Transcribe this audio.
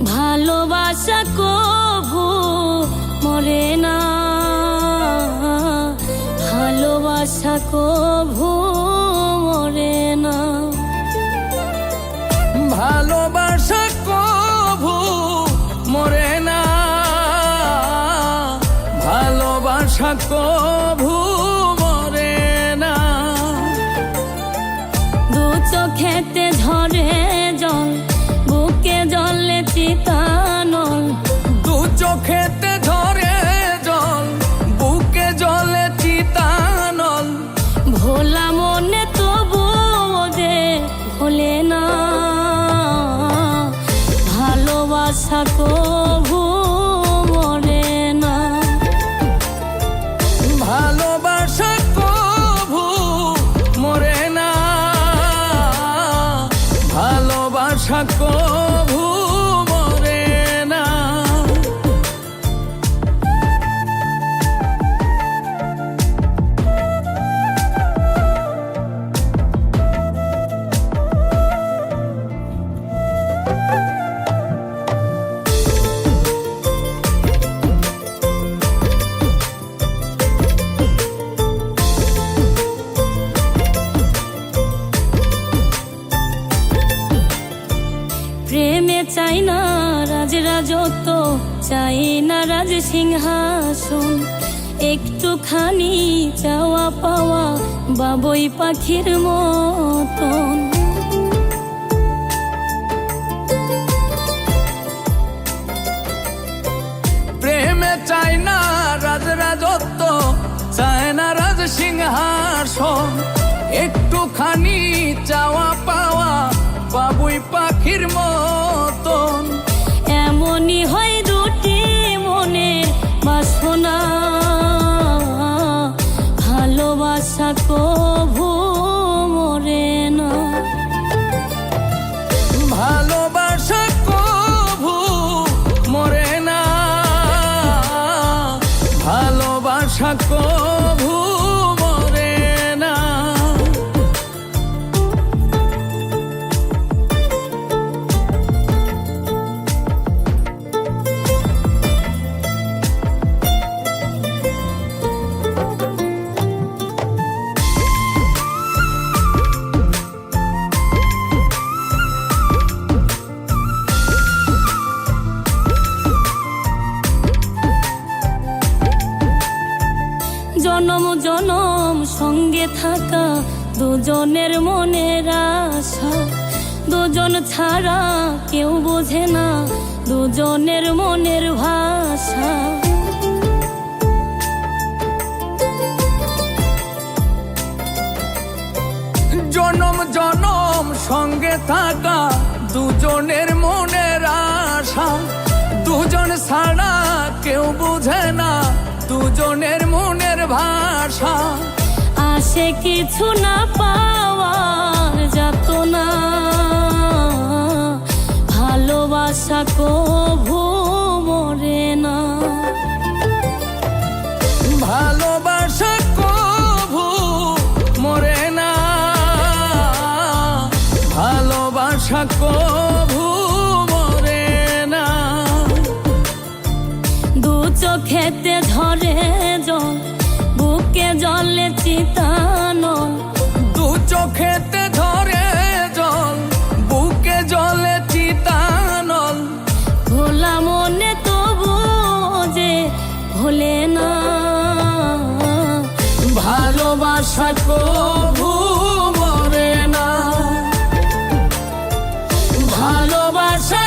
ভালোবাসা কভু মরে না, ভালোবাসা কভু মরে না, ভালোবাসা কভু মরে না, ভালোবাসা কভু মরে না। দু চোখেতে ঝরে জল, বুকে জলে চিতানল, দু চোখেতে ঝরে জল, বুকে জলে চিতানল। ভোলা মনে তবু যে ভোলে না, ভালোবাসা কভু মরে না, ভালোবাসা কভু মরে না, ভালোবাসা কভু মরে না। প্রেমে চাই না রাজ রাজত্ব, চাই না রাজ সিংহাসন, একটুখানি চাওয়া পাওয়া বাবুই পাখির মতন। প্রেমে চাই না রাজ রাজত্ব, চায় না রাজ সিংহাসন, একটুখানি চাওয়া পাওয়া বাবুই পাখির মতন। এমনই হয় দুটি মনের বাসনা, ভালোবাসা কভু মরে না, ভালোবাসা কভু মরে না, ভালোবাসা কভু মরে না। জনম জনম সঙ্গে থাকা দুজনের মনের আশা, দুজন ছাড়া কেউ বোঝে না দুজনের মনের ভাষা। জনম জনম সঙ্গে থাকা দুজনের মনের আশা, দুজন ছাড়া কেউ বুঝে না দুজনের মনের ভাষা। আসে কিছু না পাওয়ার যাত না, ভালোবাসা কভু মরে না, ভালোবাসা কভু মরে না, ভালোবাসা কভু মরে না। দু চোখেতে ঝরে জল, বুকে জলে চিতানল, দু চোখেতে ঝরে জল, বুকে জলে চিতানল। ভোলা মনে তবু যে ভোলে না, ভালোবাসা কভু মরে না, ভালোবাসা